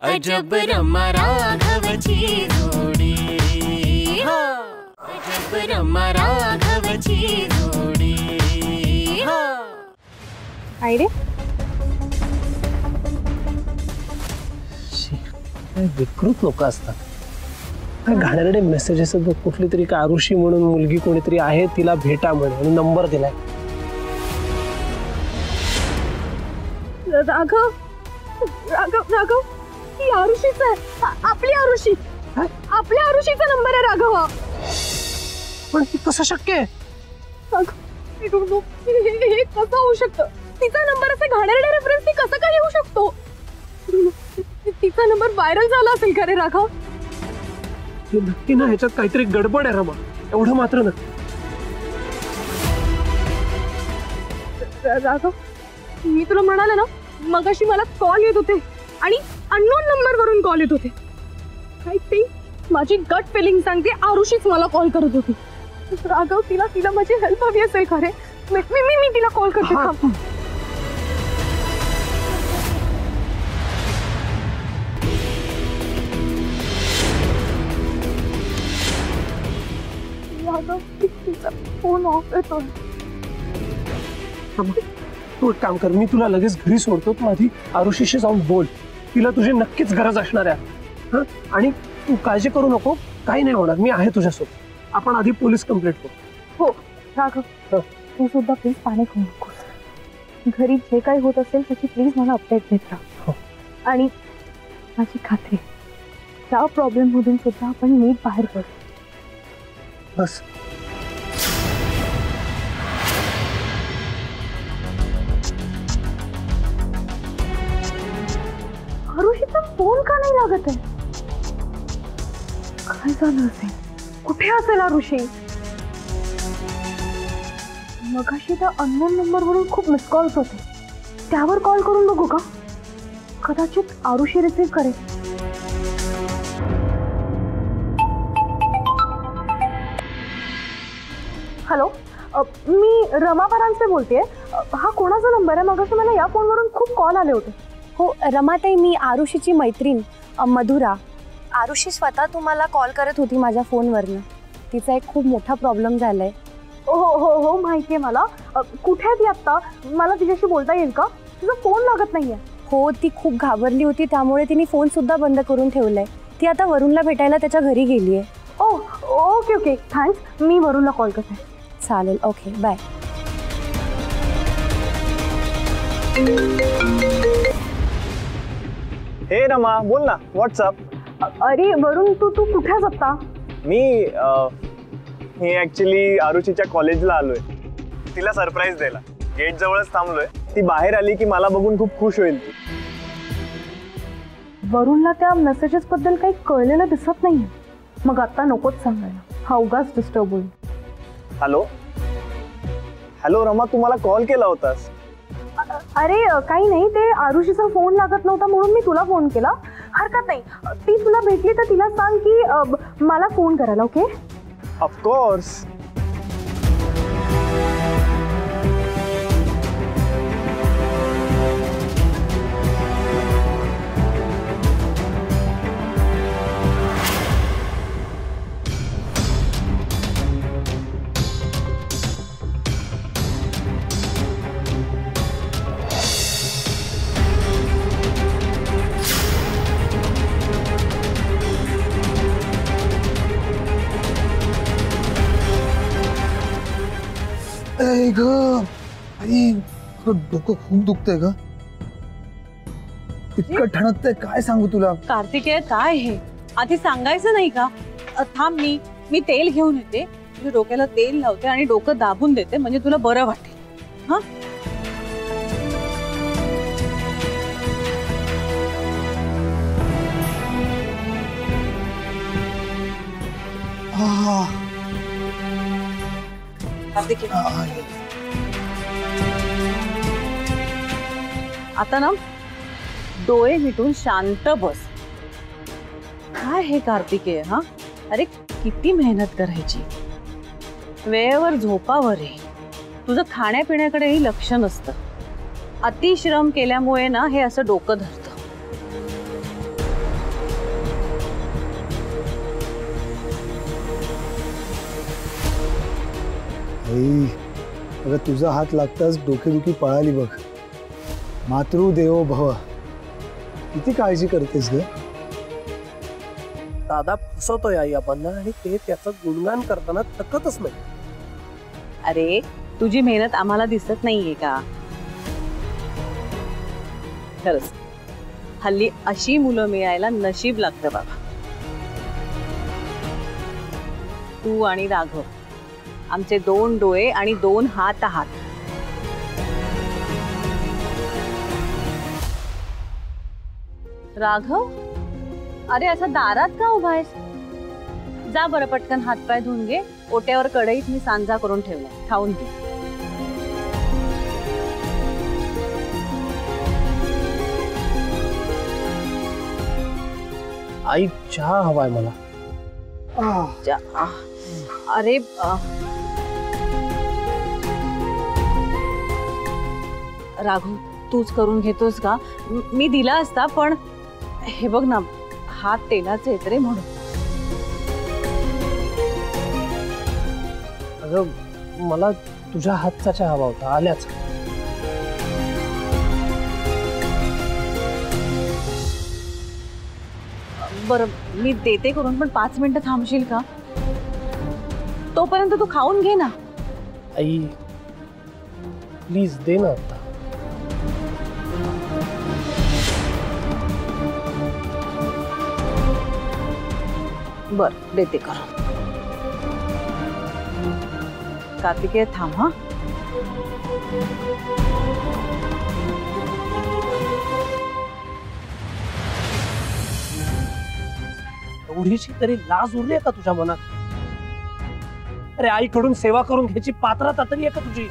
अजब रमा राघवची जोडी, अजब रमा राघवची जोडी. आई रे विकृत लोक असतात. काय घाणेरडे मेसेजेस कुठली तरी आरुषी म्हणून मुलगी कोणीतरी आहे तिला भेटा म्हणून नंबर दिलाय. राघव राघव राघव ही आरुषीच आहे. आपली आरुषी, आपल्या आरुषीचा नंबर आहे राघव. पण हे कसं शक्य आहे? हे कसं होऊ शकतं? तिचा नंबर असे घाणेरडे रेफरन्स कसं काय येऊ शकतो? तिचा नंबर व्हायरल झाला असेल का रे राघव? नक्की ना, ह्याच्यात काहीतरी गडबड आहे रमा, एवढं मात्र ना. राघव मी तुला म्हणाले ना मगाशी मला कॉल येत होते आणि अननोन नंबर वरून कॉल येत होते. आय थिंक माझी गट फिलिंग सांगते आरुषीच मला कॉल करत होती. राघव तिला माझी हेल्प हवी असेल खरे. मी तिला कॉल करते. फोन ऑफ येतोय. तू एक काम कर, मी तुला लगेच घरी सोडतो. तू आधी आरुषीशी जाऊन बोल, तिला तुझी नक्कीच गरज असणार आहे. आणि तू काळजी करू नको, काही नाही होणार, मी आहे तुझ्यासोबत. आपण आधी पोलीस कंप्लेंट करू. हो राघव तू सुद्धा प्लीज पाणी खाऊ नकोस. घरी जे काही होत असेल त्याची प्लीज मला अपडेट देत राहा. आणि माझी खात्री त्या प्रॉब्लेम मधून सुद्धा आपण नीट बाहेर पडू. बस आरुषीचा फोन का नाही लागत आहे? काय झालं असेल? कुठे असेल आरुषी? मगाशी त्या अननोन नंबर वरून खूप मिस कॉल्स होते, त्यावर कॉल करून बघू का? कदाचित आरुषी रिसीव्ह करेल. हॅलो मी रमा परांजपे बोलतेय. हा कोणाचा नंबर आहे? मगाशी मला या फोनवरून खूप कॉल आले होते. हो रमाताई, मी आरुषीची मैत्रीण मधुरा. आरुषी स्वतः तुम्हाला कॉल करत होती माझ्या फोनवरनं. तिचा एक खूप मोठा प्रॉब्लेम झालाय. हो हो हो माहिती आहे मला. कुठे आहे ती आत्ता? मला तिच्याशी बोलता येईल का? तिचा फोन लागत नाहीये. हो, ती खूप घाबरली होती, त्यामुळे तिने फोन सुद्धा बंद करून ठेवलाय. ती आता वरुणला भेटायला त्याच्या घरी गेली आहे. Okay okay thanks. मी वरुणला कॉल करते. चालेल, ओके बाय. हे रमा बोल ना, व्हॉट्सअप. अरे वरुण तू कुठे आहेस आत्ता? मी ऍक्च्युली आरुषीच्या कॉलेजला आलोय, तिला सरप्राईज द्यायला. गेट जवळच थांबलोय. ती बाहेर आली की मला बघून खूप खुश होईल. वरुणला त्या मेसेजेस बद्दल काही कळलेलं दिसत नाहीये. मग आता नकोच सांगायला, हा उगाच डिस्टर्ब होईल. हॅलो हॅलो रमा, तू मला कॉल केला होतास? अरे काही नाही, ते आरुषीचा फोन लागत नव्हता म्हणून मी तुला फोन केला. हरकत नाही, ती तुला भेटली तर तिला सांग की मला फोन करायला. ओके? ऑफकोर्स. डोकं खूप दुखतंय ग. इतकं ठणकतंय काय सांगू तुला. कार्तिकेय काय हे आधी सांगायचं नाही का? थांब, मी तेल घेऊन येते. तुझ्या डोक्याला तेल लावते आणि डोकं दाबून देते, म्हणजे तुला बरं वाटेल. हा आता ना डोळे मिटून शांत बस. काय हे कार्तिकेय? अरे किती मेहनत करायची, वेळेवर झोपावर आहे. तुझं खाण्यापिण्याकडेही लक्ष नसतं. अतिश्रम केल्यामुळे ना हे असं डोकं धरतं. आई, अगं तुझा हात लागताच डोकेदुखी पळाली बघ. मातृदेवो भव. किती काळजी करतेस ग. दादा फसवतोय आई आपण आणि ते त्याचं गुणगान करताना थकतच नाही. अरे तुझी मेहनत आम्हाला दिसत नाहीये का? खरंच हल्ली अशी मुलं मिळायला नशीब लागतं बाबा. तू आणि राघव आमचे 2 डोळे आणि 2 हात आहात. राघव, अरे असं दारात का उभा आहेस? जा बरं पटकन हातपाय धुवून घे. ओट्यावर कढईत मी सांजा करून ठेवलाय, खाऊन घे. आई चहा हवाय मला. अरे राघव, तूच करून घेतोस का? मी दिला असता, पण हे बघ ना, हात तेलाचे आहेत रे म्हणून. अगं मला तुझ्या हातचा चहा हवा होता आल्याच. बरं मी देते करून, पण 5 मिनिटं थांबशील का? तोपर्यंत तू खाऊन घे ना. आई प्लीज दे ना आता. बर देते करून. कार्तिकेय थांब हा. एवढीशी तरी लाज उरली आहे का तुझ्या मनात? अरे आईकडून सेवा करून घ्यायची पात्रता तरी आहे का तुझी?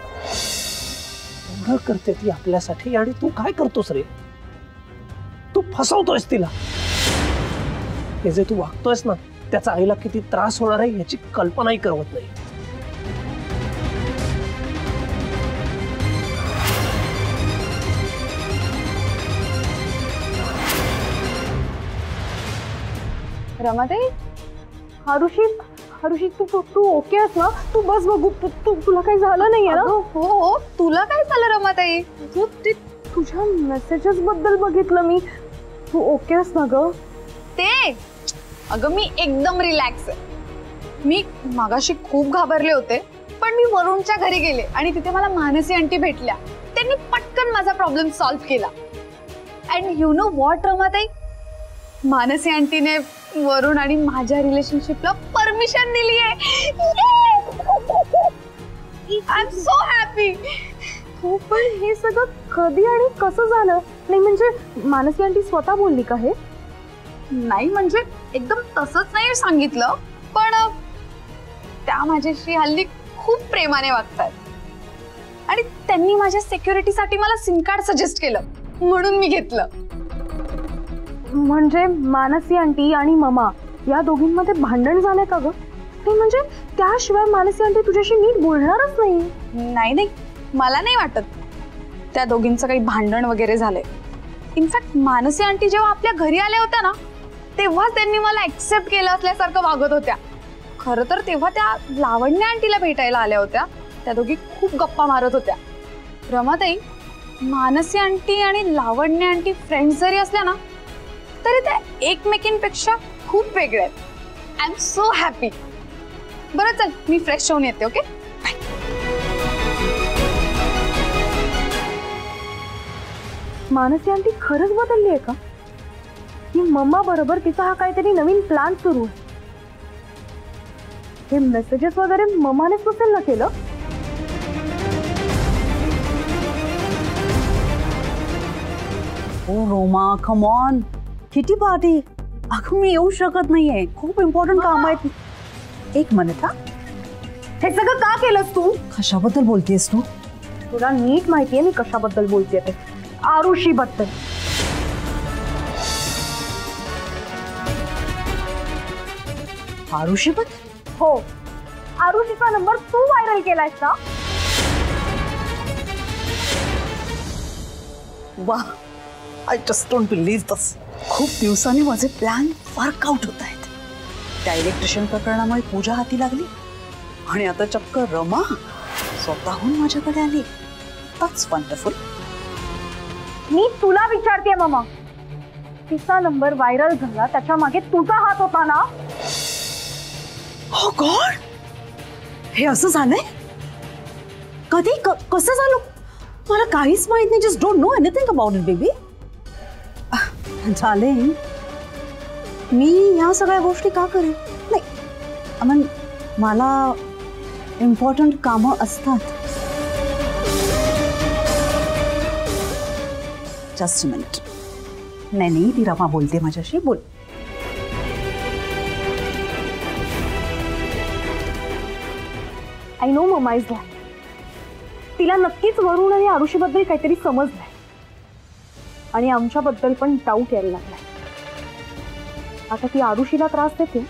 एवढं करते ती आपल्यासाठी आणि तू काय करतोस रे? तू फसवतोयस तिला. हे जे तू वागतोयस ना, त्याचा आईला किती त्रास होणार आहे याची कल्पनाही करवत नाही. रमाताई, हरुषी तू ओके आहेस ना? तू बस बघू. तुला काही झालं नाहीये ना? हो, तुला काय झालं रमाताई? ते तुझ्या मेसेजेस बद्दल बघितलं मी. तू ओके आहेस ना ग? ते अगं मी एकदम रिलॅक्स आहे. मी मागाशी खूप घाबरले होते, पण मी वरुणच्या घरी गेले आणि तिथे मला मानसी आंटी भेटल्या. त्यांनी पटकन माझा प्रॉब्लेम सॉल्व्ह केला. अँड यू नो व्हॉट रमाताई, मानसी आंटीने वरुण आणि माझ्या रिलेशनशिपला परमिशन दिली आहे. I am so happy. हो, पण हे सगळं कधी आणि कसं झालं? नाही म्हणजे मानसी आंटी स्वतः बोलली का हे? नाही म्हणजे एकदम तसंच नाही सांगितलं, पण त्या माझ्याशी हल्ली खूप प्रेमाने वागतात आणि त्यांनी माझ्या सिक्युरिटीसाठी मला सिम कार्ड सजेस्ट केलं, म्हणून मी घेतलं. म्हणजे मानसी आंटी आणि ममा या दोघींमध्ये भांडण झालंय का ग? नाही म्हणजे त्याशिवाय मानसी आंटी तुझ्याशी नीट बोलणारच नाही. नाही, मला नाही वाटत त्या दोघींचं काही भांडण वगैरे झालंय. इनफॅक्ट मानसी आंटी जेव्हा आपल्या घरी आल्या होत्या ना, तेव्हा त्यांनी मला एक्सेप्ट केलं असल्यासारखं वागत होत्या. खरं तर तेव्हा त्या लावण्य आंटीला भेटायला आल्या होत्या. त्या दोघी खूप गप्पा मारत होत्या. रमाताई, मानसी आंटी आणि लावण्य आंटी फ्रेंड्स जरी असल्या ना, तरी त्या एकमेकींपेक्षा खूप वेगळ्या आहेत. I am so happy. बरं चल, मी फ्रेश होऊन येते. ओके, मानसी आंटी खरंच बदलली आहे का? की मम्मा बरोबर तिचा हा काहीतरी नवीन प्लॅन सुरू आहे? हे मेसेजेस वगैरे मम्मानेच नसेल ना केलं? ओ रोमा, कम ऑन, किती पार्टी? अगं मी येऊ शकत नाहीये, खूप इम्पॉर्टंट काम आहे. एक मिनिट हा. हे सगळं का केलंस तू? कशाबद्दल बोलतेस तू? तुला नीट माहितीये मी कशाबद्दल बोलतेय ते. आरुषी बद्दल. आरुषी बद्दल? हो, आरुषीचा नंबर तू व्हायरल केलायस ना? वा, आय जस्ट डोंट बिलीव्ह दिस. खूप दिवसांनी माझे प्लॅन वर्कआउट होत आहेत. त्या इलेक्ट्रिशियन प्रकरणामुळे पूजा हाती लागली आणि आता चक्क रमा. स्वतःहून माझ्याकडे आली. That's wonderful. मी तुला विचारते मामा, तिचा नंबर व्हायरल झाला त्याच्या मागे तुझा हात होता ना? Oh God! हे असं झालंय? कधी कसं झालं? मला काहीच माहित नाही. Just don't know anything about it baby. झाले. मी या सगळ्या गोष्टी का करेन? नाही, मला इम्पॉर्टंट कामं असतात. Just a minute. नाही, ती रमा बोलते माझ्याशी. बोल. I know mamma is lack. तिला नक्कीच वरून आणि आरुषीबद्दल काहीतरी समजलंय आणि आमच्याबद्दल पण डाऊट यायला लागलाय. आता ती आरुषीला त्रास देते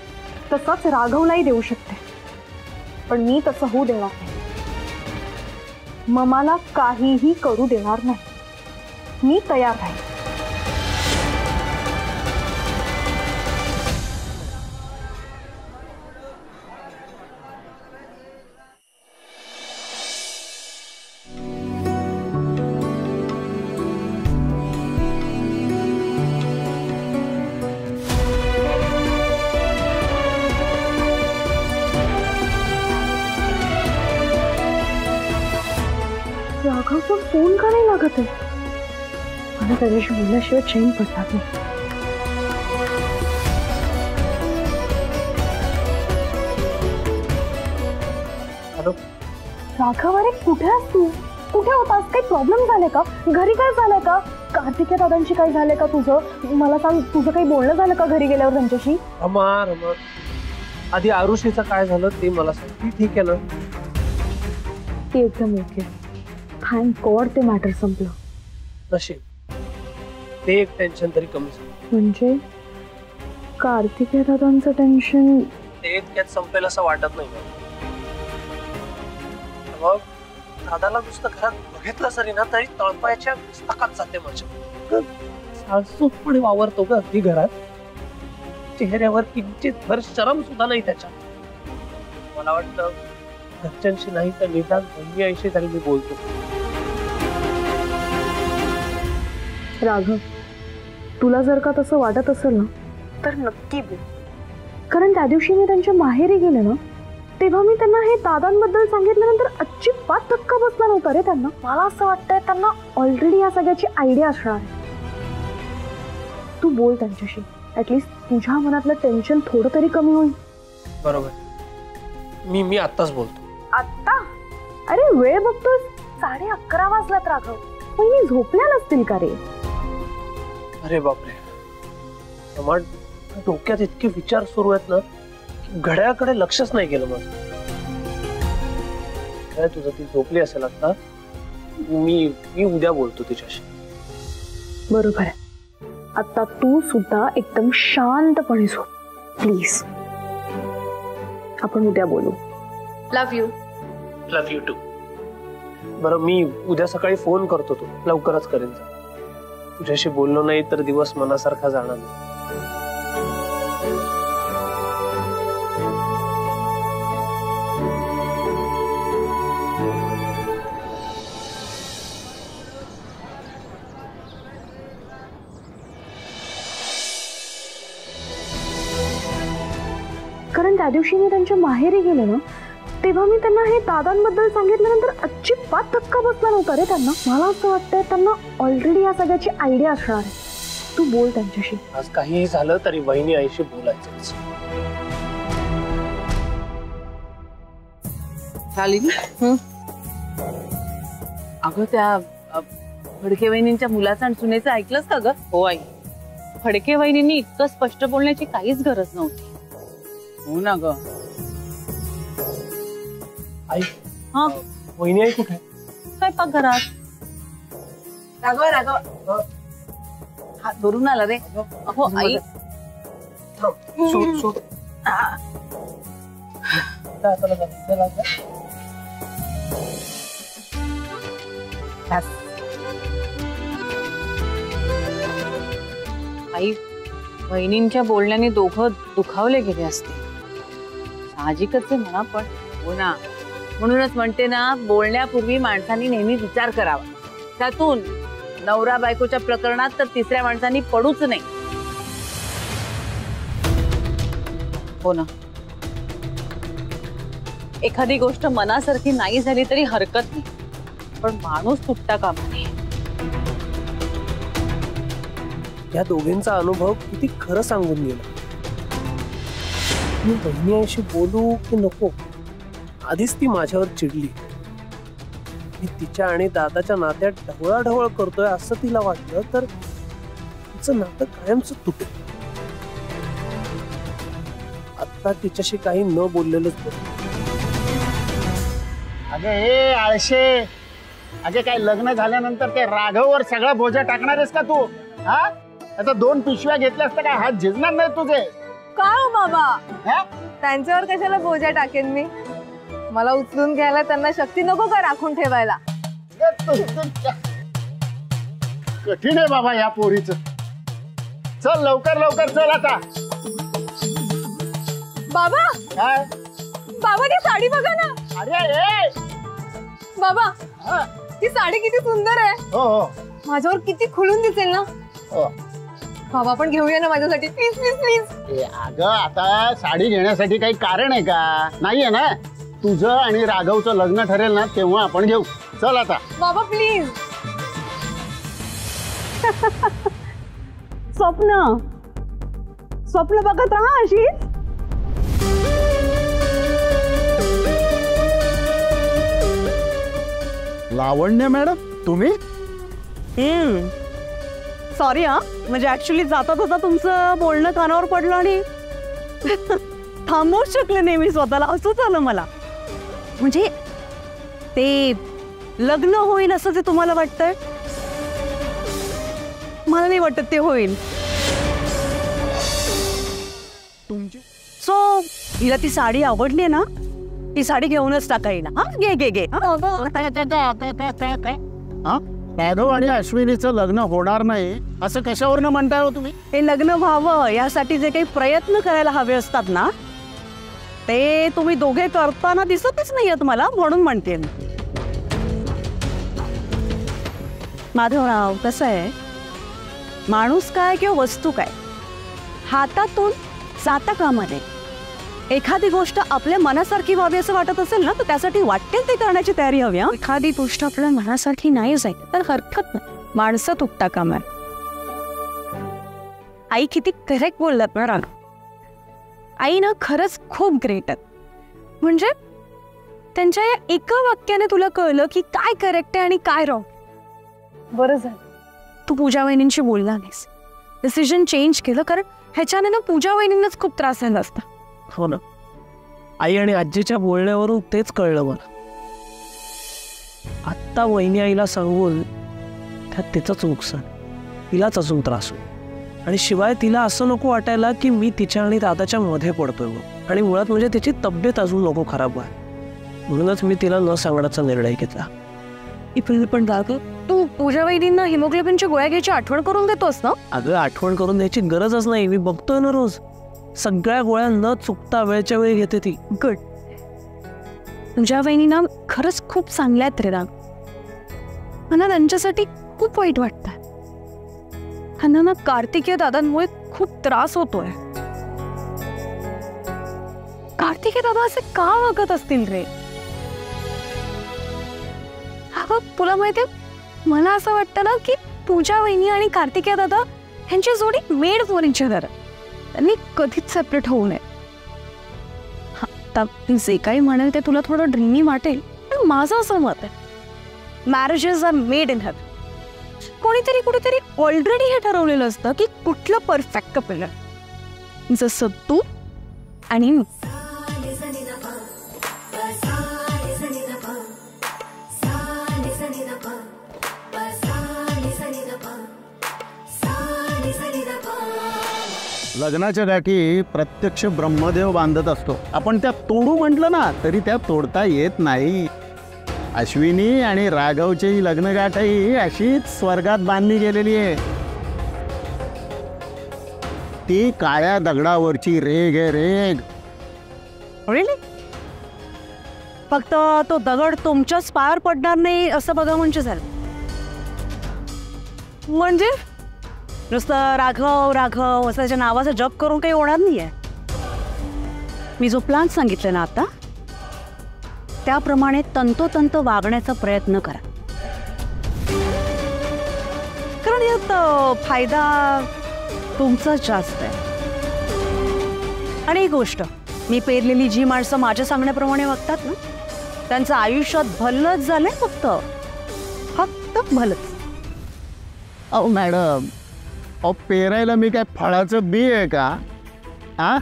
तसाच राघवलाही देऊ शकते, पण मी तसं होऊ देणार नाही. ममाला काहीही करू देणार नाही. मी तयार आहे. राघवचा फोन का नाही लागत आहे? मला त्याच्याशी बोलल्याशिवाय चैन पडतात नाही. हॅलो राघव, अरे कुठे आहेस तू? कुठे होतास? काही प्रॉब्लेम झाले का? घरी काय झालंय का? कार्तिकेय दादांशी काय झालंय का तुझं? मला सांग, तुझं काही बोलणं झालं का घरी गेल्यावर त्यांच्याशी? अमर आधी आरुषीचं काय झालं ते मला सांग. ती ठीक आहे ना? ती एकदम ओके. थँक गॉड ते मॅटर संपलं. नशीब. ते एक टेन्शन तरी कमी झालं. म्हणजे कार्तिकेय दादांचं टेन्शन ते इतक्यात संपेल असं वाटत नाही. मग दादाला नुसतं घरात बघितलं सरी ना तरी तळपायाच्या पुस्तकात जाते माझ्या. सासूपणे वावरतो ग अगदी घरात. चेहऱ्यावर किंचित भर शरम सुद्धा नाही त्याच्या. मला वाटतं घरच्यांशी नाही तर निदान मम्मी आईशी तरी मी बोलतो. राघव, तुला जर का तसं वाटत असेल ना तर नक्की बोल. कारण त्या दिवशी मी त्यांच्या माहेरी गेले ना तेव्हा मी त्यांना हे दादांबद्दल सांगितल्यानंतर अजिबात धक्का बसला नव्हता रे त्यांना. मला असं वाटतंय त्यांना ऑलरेडी या सगळ्याची आयडिया असणार आहे. तू बोल त्यांच्याशी. ऍटलीस्ट तुझ्या मनातलं टेन्शन थोडं तरी कमी होईल. बरोबर. मी आत्ताच बोलतो. आत्ता? अरे वेळ बघतोस, 11:30 वाजल्यात राघव. मी झोपल्या नसतील का रे? अरे बापरे, डोक्यात इतके विचार सुरू आहेत ना की घड्याळाकडे लक्षच नाही गेलं माझं. काय तुझं ती झोपली असेल आता. मी उद्या बोलतो तिच्याशी. बरोबर आहे. आता तू सुद्धा एकदम शांतपणे झोप प्लीज. आपण उद्या बोलू. Love you. Love you too. बरं, मी उद्या सकाळी फोन करतो. तू लवकरच करेन. तुझ्याशी बोललो नाही तर दिवस मनासारखा जाणार नाही. कारण त्या दिवशी मी त्यांच्या माहेरी गेले ना तेव्हा मी त्यांना हे दादांबद्दल सांगितल्यानंतर अजिबात धक्का बसला नव्हता रे त्यांना. मला असं वाटतंय त्यांना ऑलरेडी या सगळ्याची आयडिया असणार आहे. तू बोल त्यांच्याशी. आज काहीही झालं तरी वहिनी आईशी बोलायचंच. अगं त्या फडके वहिनींच्या मुलाचं आणि सुनेचं ऐकलंस का ग? हो आई, फडके वहिनींनी इतकं स्पष्ट बोलण्याची काहीच गरज नव्हती. हो ना ग. आई, हा, वहिनी आई कुठे? स्वयंपाकघरात. राघव हात धरून आला रे. हो आई. आई, बहिणींच्या बोलण्याने दोघं दुखावले गेले असते. साहजिकच आहे म्हणा, पण हो ना. म्हणूनच म्हणते ना, बोलण्यापूर्वी माणसांनी नेहमी विचार करावा. त्यातून नवरा बायकोच्या प्रकरणात तर तिसऱ्या माणसांनी पडूच नाही. हो ना, एखादी गोष्ट मनासारखी नाही झाली तरी हरकत नाही, पण माणूस तुटता कामा नये. या दोघींचा अनुभव किती खरं सांगून गेला. मी बहिणीशी बोलू की नको, आधीच ती माझ्यावर चिडली. मी तिच्या आणि दादाच्या नात्यात ढवळाढवळ करतोय असं तिला वाटलं तर तिचं नातं कायमच तुटेल. आता तिच्याशी काही न बोललेलंच बरं. अगं हे आळशे, अगे काय लग्न झाल्यानंतर ते राघववर सगळा बोजा टाकणार आहेस का तू? हा, आता 2 पिशव्या घेतल्यास तर काय हात झिजणार नाही तुझे? का हो बाबा, हा? त्यांच्यावर कशाला बोजा टाकेन मी? मला उचलून घ्यायला त्यांना शक्ती नको का राखून ठेवायला? कठीण आहे बाबा या पोरीचं. चल लवकर लवकर चल आता. बाबा, काय? बाबा ती साडी बघा ना. अरे ए! बाबा, हा. ती साडी किती सुंदर आहे. हो हो माझ्यावर किती खुलून दिसेल ना. हो. बाबा पण घेऊया ना माझ्यासाठी, प्लीज प्लीज प्लीज. ए, अगं आता साडी घेण्यासाठी काही कारण आहे का? नाहीये ना. तुझं आणि राघवचं लग्न ठरेल ना तेव्हा आपण घेऊ. चल आता. बाबा प्लीज. स्वप्न स्वप्न बघत राहा अशीच. लावण्य मॅडम तुम्ही? सॉरी हा, म्हणजे ऍक्च्युली जाता जाता तुमचं बोलणं कानावर पडलं आणि थांबवूच शकले नाही मी स्वतःला. असं झालं मला. म्हणजे ते लग्न होईल असं जे तुम्हाला वाटतंय, मला नाही वाटत ते होईल. सो हिला ती साडी आवडली ना, ती साडी घेऊनच टाका येईल. हा घे घे घे. राघव आणि अश्विनीचं लग्न होणार नाही असं कशावरनं म्हणताय हो तुम्ही? हे लग्न व्हावं यासाठी जे काही प्रयत्न करायला हवे असतात ना, ते तुम्ही दोघे करताना दिसतच नाहीयेत मला, म्हणून म्हणते. माधवराव, कसं आहे, माणूस काय किंवा वस्तू काय हातातून जाता कामा नये. एखादी गोष्ट आपल्या मनासारखी व्हावी असं वाटत असेल ना, तर त्यासाठी वाटेल ते करण्याची तयारी हवी. एखादी गोष्ट आपल्या मनासारखी नाही जाईल तर हरकत नाही, माणसं तुटता कामा. आई किती करेक्ट बोललात ना राग. आई ना खरंच खूप ग्रेट आहेत. म्हणजे त्यांच्या या एका वाक्याने तुला कळलं की काय करेक्ट आहे आणि काय रॉंग. बरं झालं तू पूजा वहिनींशी बोलला नाहीस, डिसिजन चेंज केलं, कारण ह्याच्याने ना पूजा वहिनींनाच खूप त्रास झाला असता. हो ना, आई आणि आजीच्या बोलण्यावरून तेच कळलं मला. आत्ता वहिनी आईला सांगून त्यात तिचंच नुकसान, तिलाच अजून त्रास होईल. आणि शिवाय तिला असं नको वाटायला की मी तिच्या आणि दादाच्या मध्ये पडतोय. आणि मुळात म्हणजे तिची तब्येत अजून नको खराब व्हाय, म्हणूनच मी तिला न सांगण्याचा निर्णय घेतला. पण दादा, तू पूजा वहिनींना हिमोग्लोबिनच्या गोळ्या घ्यायची आठवण करून देतोस ना? अगं आठवण करून द्यायची गरजच नाही, मी बघतोय ना रोज. सगळ्या गोळ्या न चुकता वेळच्या वेळी घेते ती. गुड. पूजा वहिनींना खरंच खूप चांगल्या आहेत रे राग. मला त्यांच्यासाठी खूप वाईट वाटतं. ह्यांना ना कार्तिकेय दादांमुळे खूप त्रास होतोय. कार्तिकेय दादा असे का वागत असतील रे? अगं तुला माहितीये, मला असं वाटतं ना की पूजा वहिनी आणि कार्तिकेय दादा ह्यांची जोडी मेड फॉर इच अदर. त्यांनी कधीच सेपरेट होऊ नये. आता जे काही म्हणेल ते तुला थोडं ड्रीमी वाटेल, पण माझं असं मत आहे, marriages are made in heaven. कोणीतरी कुठेतरी ऑलरेडी हे ठरवलेलं असतं की कुठलं परफेक्ट कपल आहे. जसं तू आणि मी. लग्नाच्या गाठी प्रत्यक्ष ब्रह्मदेव बांधत असतो. आपण त्या तोडू म्हटलं ना तरी त्या तोडता येत नाही. अश्विनी आणि राघवची लग्नगाठही अशीच स्वर्गात बांधली गेलेली आहे. ती काळ्या दगडावरची रेग आहे, रेग. फक्त तो दगड तुमच्याच पायावर पडणार नाही असं बघा म्हणजे झालं. म्हणजे नुसतं राघव राघव असं त्याच्या नावाचा जप करून काही होणार नाहीये. मी जो प्लॅन सांगितलं ना आता त्याप्रमाणे तंतोतंत वागण्याचा प्रयत्न करा, कारण यात फायदा तुमचाच जास्त आहे. आणि एक गोष्ट, मी पेरलेली जी माणसं माझ्या सांगण्याप्रमाणे वागतात ना त्यांचं आयुष्यात भलंच झालंय, फक्त भलंच. अहो मॅडम, अहो पेरायला मी काय फळाचं बी आहे का? हा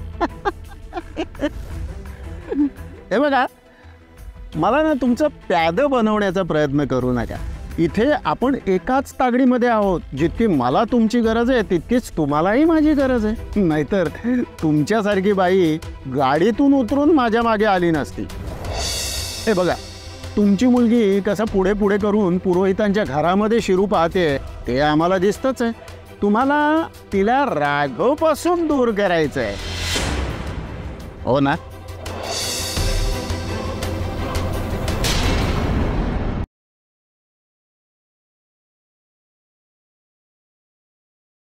हे बघा, मला ना तुमचं प्यादं बनवण्याचा प्रयत्न करू नका. इथे आपण एकाच तागडीमध्ये आहोत. जितकी मला तुमची गरज आहे तितकीच तुम्हालाही माझी गरज आहे. नाहीतर तुमच्यासारखी बाई गाडीतून उतरून माझ्या मागे आली नसती. हे बघा, तुमची मुलगी कसं पुढे पुढे करून पुरोहितांच्या घरामध्ये शिरू पाहते ते आम्हाला दिसतच आहे. तुम्हाला तिला राघवपासून दूर करायचं आहे, हो ना?